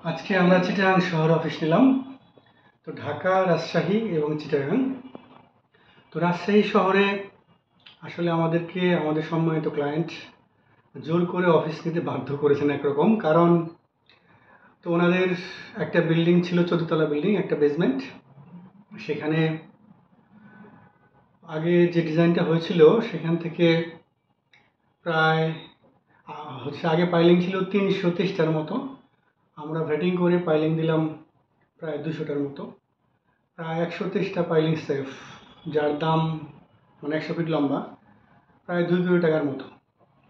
আজকে আমরা চিটাগাং শহরে অফিস নিলাম। তো ঢাকা, রাজশাহী এবং চিটাগাং। তো রাজশাহী শহরে আসলে আমাদের সম্মানিত ক্লায়েন্ট জোর করে অফিস নিতে বাধ্য করেছেন একরকম। কারণ তো ওনাদের একটা বিল্ডিং ছিল, 14 তলা বিল্ডিং, একটা বেসমেন্ট। সেখানে আগে যে ডিজাইনটা হয়েছিল সেখান থেকে প্রায় আগে পাইলিং ছিল 330টার মতো। আমরা ভেটিং করে পাইলিং দিলাম প্রায় 200টার মতো। প্রায় 130টা পাইলিং সেফ, যার দাম মানে 100 ফিট লম্বা, প্রায় 2 কোটি টাকার মতো।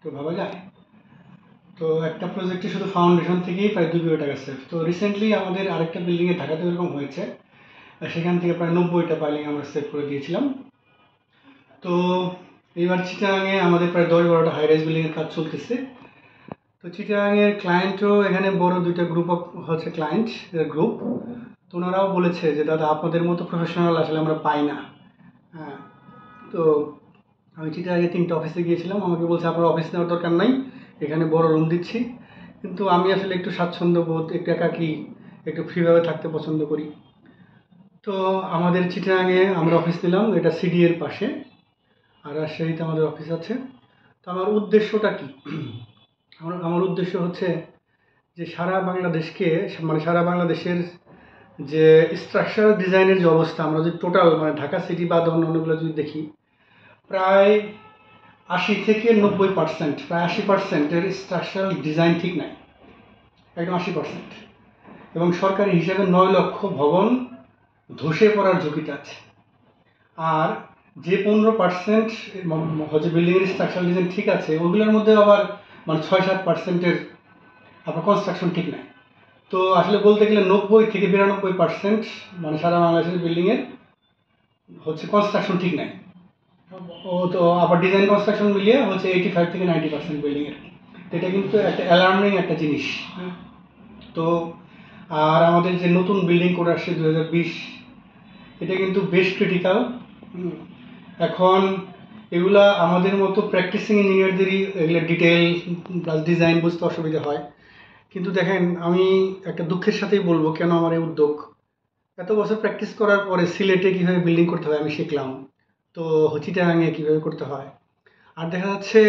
তো ভাবা যায়। তো একটা প্রজেক্টে শুধু ফাউন্ডেশন থেকেই প্রায় 2 কোটি টাকা সেফ। তো রিসেন্টলি আমাদের আরেকটা বিল্ডিংয়ে ঢাকাতে এরকম হয়েছে, আর সেখান থেকে প্রায় 90টা পাইলিং আমরা সেভ করে দিয়েছিলাম। তো এইবার চিটাগাংয়ে আমাদের প্রায় 10-12টা হাই রাইজ বিল্ডিংয়ের কাজ চলতেছে। তো চিটাগাংয়ের ক্লায়েন্টও এখানে বড় দুইটা গ্রুপ অফ হচ্ছে ক্লায়েন্ট গ্রুপ। তো ওনারাও বলেছে যে দাদা আপনাদের মতো প্রফেশনাল আসলে আমরা পাই না। হ্যাঁ। তো আমি চিটাগাংয়ে 3টে অফিসে গিয়েছিলাম, আমাকে বলছে আপনার অফিস নেওয়ার দরকার নাই, এখানে বড় রুম দিচ্ছি। কিন্তু আমি আসলে একটু স্বাচ্ছন্দ্য বোধ, একটু একাকী, একটু ফ্রিভাবে থাকতে পছন্দ করি। তো আমাদের চিটাগাংয়ে আমরা অফিস নিলাম, এটা সিডি এর পাশে, আর রাজশাহীতে আমাদের অফিস আছে। তো আমার উদ্দেশ্যটা কি? আমার উদ্দেশ্য হচ্ছে যে সারা বাংলাদেশকে, মানে সারা বাংলাদেশের যে স্ট্রাকচারাল ডিজাইনের যে অবস্থা, আমরা যদি টোটাল মানে ঢাকা সিটি বা অন্যান্যগুলো যদি দেখি, প্রায় 80 থেকে 90%, প্রায় 80%-এর স্ট্রাকচারাল ডিজাইন ঠিক নাই, একদম 80%। এবং সরকারি হিসাবে 9 লক্ষ ভবন ধসে পড়ার ঝুঁকিতে আছে। আর যে 15% হচ্ছে বিল্ডিংয়ের স্ট্রাকচারাল ডিজাইন ঠিক আছে, ওগুলোর মধ্যে আবার মানে 6-7%-এর আপনার কনস্ট্রাকশন ঠিক নাই। তো আসলে বলতে গেলে 90 থেকে 92% মানে সারা বাংলাদেশের বিল্ডিংয়ের হচ্ছে কনস্ট্রাকশন ঠিক নাই। ও তো আবার ডিজাইন কনস্ট্রাকশন মিলিয়ে হচ্ছে 85 থেকে 90% বিল্ডিংয়ের। তো এটা কিন্তু একটা অ্যালার্মিং একটা জিনিস। তো আর আমাদের যে নতুন বিল্ডিং কোড আসছে 2020, এটা কিন্তু বেশ ক্রিটিক্যাল। এখন এগুলা আমাদের মতো প্র্যাকটিসিং ইঞ্জিনিয়ারদেরই এগুলো ডিটেল প্লাস ডিজাইন বুঝতে অসুবিধা হয়। কিন্তু দেখেন, আমি একটা দুঃখের সাথেই বলবো কেন আমার এই উদ্যোগ। এত বছর প্র্যাকটিস করার পরে সিলেটে কীভাবে বিল্ডিং করতে হয় আমি শিখলাম, তো চিটাগাংয়ে কীভাবে করতে হয়। আর দেখা যাচ্ছে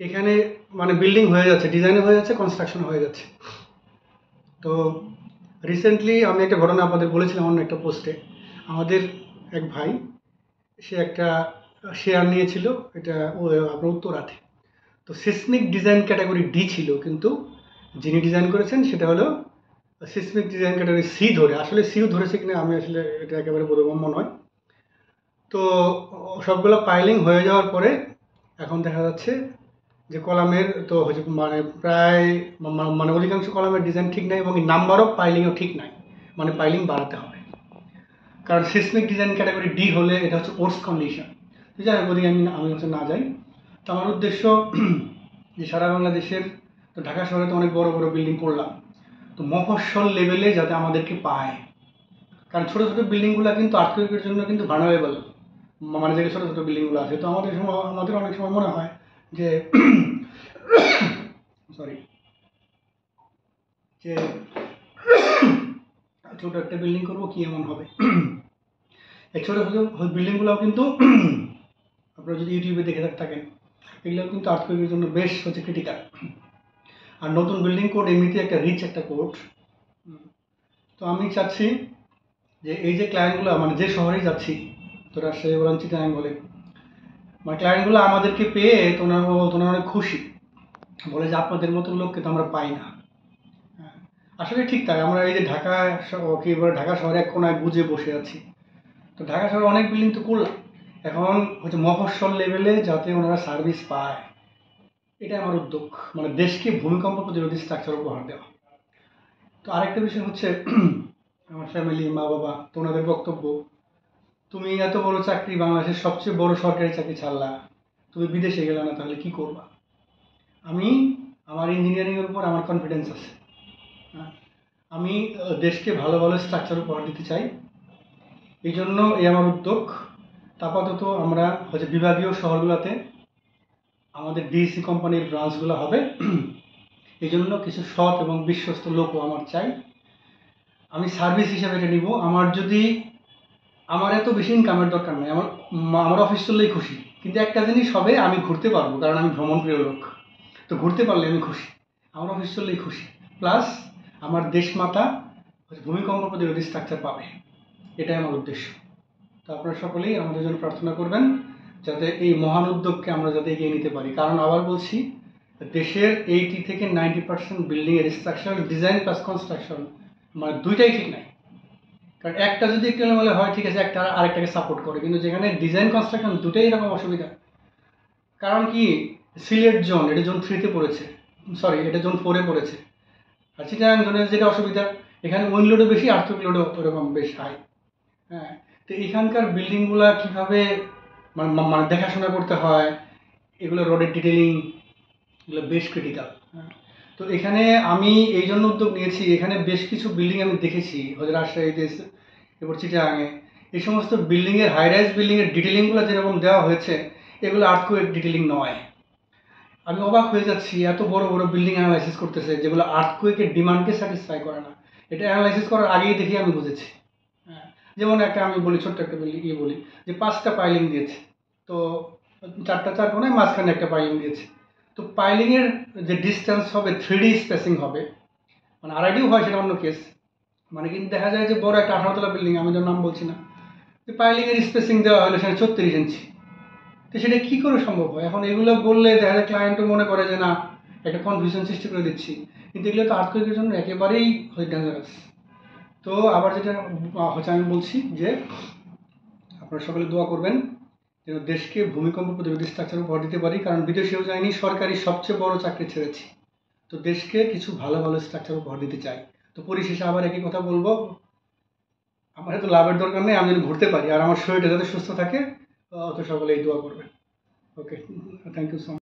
এখানে মানে বিল্ডিং হয়ে যাচ্ছে, ডিজাইনও হয়ে যাচ্ছে, কনস্ট্রাকশন হয়ে যাচ্ছে। তো রিসেন্টলি আমি একটা ঘটনা আপনাদের বলেছিলাম অন্য একটা পোস্টে। আমাদের এক ভাই, সে একটা শেয়ার নিয়েছিল, এটা আপনার উত্তরাতে। তো সিসমিক ডিজাইন ক্যাটাগরি ডি ছিল, কিন্তু যিনি ডিজাইন করেছেন সেটা হলো সিসমিক ডিজাইন ক্যাটাগরি সি ধরে। আসলে সিও ধরেছে কিনা আমি আসলে এটা একেবারে বোধগম্য নয়। তো সবগুলো পাইলিং হয়ে যাওয়ার পরে এখন দেখা যাচ্ছে যে কলামের তো হচ্ছে মানে প্রায় মানে অধিকাংশ কলামের ডিজাইন ঠিক নাই, এবং নাম্বার অফ পাইলিংও ঠিক নাই, মানে পাইলিং বাড়াতে হবে। কারণ সিসমিক ডিজাইন ক্যাটাগরি ডি হলে এটা হচ্ছে ওর্স কন্ডিশন। তো যাই হোক, ওদিকে আমি হচ্ছে না যাই। তো আমার উদ্দেশ্য যে সারা বাংলাদেশের, তো ঢাকা শহরে তো অনেক বড় বড় বিল্ডিং করলাম, তো মফস্বল লেভেলে যাতে আমাদেরকে পায়। কারণ ছোটো ছোটো বিল্ডিংগুলো কিন্তু আর্থিকের জন্য কিন্তু ভার্নারেবল, মানে যে ছোটো ছোটো বিল্ডিংগুলো আছে। তো আমাদের অনেক সময় মনে হয় যে সরি, যে ছোট একটা বিল্ডিং করবো কি এমন হবে। এই ছোটো ছোটো বিল্ডিংগুলোও কিন্তু আপনারা যদি ইউটিউবে দেখে থাকেন, এগুলো কিন্তু আর্থিকের জন্য বেশ হচ্ছে ক্রিটিক্যাল। আর নতুন বিল্ডিং কোড এমনিতে একটা রিচ একটা কোড। তো আমি চাচ্ছি যে এই যে ক্লায়েন্টগুলো মানে যে শহরেই যাচ্ছি, তো রাজশাহী বলেন, চিটাগাং বলেন, মানে ক্লায়েন্টগুলো আমাদেরকে পেয়ে তোনারা অনেক খুশি, বলে যে আপনাদের মতো লোককে তো আমরা পাই না। আসলে ঠিক তাই, আমরা এই যে কি বলে ঢাকা শহরে এক কোনায় বুঝে বসে আছি। তো ঢাকা শহরে অনেক বিল্ডিং তো করলাম, এখন হচ্ছে মফস্বল লেভেলে যাতে ওনারা সার্ভিস পায়, এটা আমার উদ্যোগ, মানে দেশকে ভূমিকম্প প্রতিরোধী স্ট্রাকচার উপহার দেওয়া। তো আরেকটা বিষয় হচ্ছে আমার ফ্যামিলি, মা বাবা, তো ওনাদের বক্তব্য, তুমি এত বড় চাকরি, বাংলাদেশের সবচেয়ে বড় সরকারি চাকরি ছাড়লা, তুমি বিদেশে গেলে না, তাহলে কি করবা? আমি আমার ইঞ্জিনিয়ারিংয়ের উপর আমার কনফিডেন্স আছে। আমি দেশকে ভালো ভালো স্ট্রাকচার উপহার দিতে চাই, এই জন্য এই আমার উদ্যোগ। আপাতত আমরা হচ্ছে বিভাগীয় শহরগুলোতে আমাদের ডিএসি কোম্পানির ব্রাঞ্চগুলো হবে, এই জন্য কিছু সৎ এবং বিশ্বস্ত লোকও আমার চাই। আমি সার্ভিস হিসাবে এটা নিব। আমার এত বেশি ইনকামের দরকার নেই, আমার অফিস চললেই খুশি। কিন্তু একটা জিনিস হবে, আমি ঘুরতে পারবো, কারণ আমি ভ্রমণ প্রিয় লোক। তো ঘুরতে পারলে আমি খুশি, আমার অফিস চললেই খুশি। প্লাস আমার দেশমাতা ভূমিকম্প প্রতিরোধী স্ট্রাকচার পাবে, এটাই আমার উদ্দেশ্য। তো আপনারা সকলেই আমাদের জন্য প্রার্থনা করবেন, যাতে এই মহান উদ্যোগকে আমরা যাতে এগিয়ে নিতে পারি। কারণ আবার বলছি, দেশের 80 থেকে 90% বিল্ডিংয়ের স্ট্রাকচারাল ডিজাইন প্লাস কনস্ট্রাকশন মানে দুইটাই ঠিক নাই। কারণ একটা যদি একটু এলোমেলো হয় ঠিক আছে, একটা আরেকটাকে সাপোর্ট করে, কিন্তু যেখানে ডিজাইন কনস্ট্রাকশন দুটোই এরকম অসুবিধা। কারণ কি, সিলেট জোন, এটা জোন 3-তে পড়েছে, সরি এটা জোন 4-এ পড়েছে। আর চিটাগাং জোনের যেটা অসুবিধা, এখানে উইন্ড লোডও বেশি, আর্থিক লোডও ওরকম বেশ হাই। হ্যাঁ, তো এখানকার বিল্ডিংগুলো কীভাবে মানে দেখাশোনা করতে হয়, এগুলো রোডের ডিটেলিং, এগুলো বেশ ক্রিটিক্যাল। হ্যাঁ, তো এখানে আমি এই জন্য উদ্যোগ নিয়েছি, এখানে বেশ কিছু বিল্ডিং আমি দেখেছি রাজশাহীতে, এরপর চিটাগাঙে। এই সমস্ত বিল্ডিংয়ের হাই রাইজ বিল্ডিংয়ের ডিটেলিংগুলো যেরকম দেওয়া হয়েছে, এগুলো আর্থকোয়েক ডিটেলিং নয়। আমি অবাক হয়ে যাচ্ছি, এত বড় বড় বিল্ডিং অ্যানালাইসিস করতেছে যেগুলো আর্থকোয়েকের ডিমান্ডকে স্যাটিসফাই করে না। এটা অ্যানালাইসিস করার আগেই দেখি আমি বুঝেছি। হ্যাঁ, যেমন আমি বলি, ছোট্ট একটা বলি যে 5টা পাইলিং দিয়েছে, তো 4টা 4 কোণায় মাঝখানে একটা পাইলিং দিয়েছে। তো পাইলিংয়ের যে ডিস্টেন্স হবে 3D স্পেসিং হবে, মানে আরআইডিও হয়, সেটা অন্য কেস। মানে কিন্তু দেখা যায় যে বড় একটা 18 তলা বিল্ডিং, আমি তার নাম বলছি না, যে পাইলিংয়ের স্পেসিং দেওয়া হলো সেখানে 34 ইঞ্চি। তো সেটা কী করে সম্ভব হয়? এখন এগুলো বললে দেখা যায় ক্লায়েন্টও মনে করে যে না, একটা কনফিউশন সৃষ্টি করে দিচ্ছি, কিন্তু এগুলো তো আর্থকোয়েকের জন্য একেবারেই ডেঞ্জারাস। তো আবার যেটা আমি বলছি যে আপনারা সকলে দোয়া করবেন যেন দেশকে ভূমিকম্প প্রতিরোধী স্ট্রাকচার উপহার দিতে পারি। কারণ বিদেশেও যায়নি, সরকারি সবচেয়ে বড় চাকরি ছেড়েছি, তো দেশকে কিছু ভালো ভালো স্ট্রাকচার উপহার দিতে চাই। তো পরিশেষে আবার একই কথা বলবো, আমার এত লাভের দরকার নেই, আমি যেন ঘুরতে পারি আর আমার শরীরটা যাতে সুস্থ থাকে, তো সকলেই দোয়া করবেন। ওকে, থ্যাংক ইউ সো মাচ।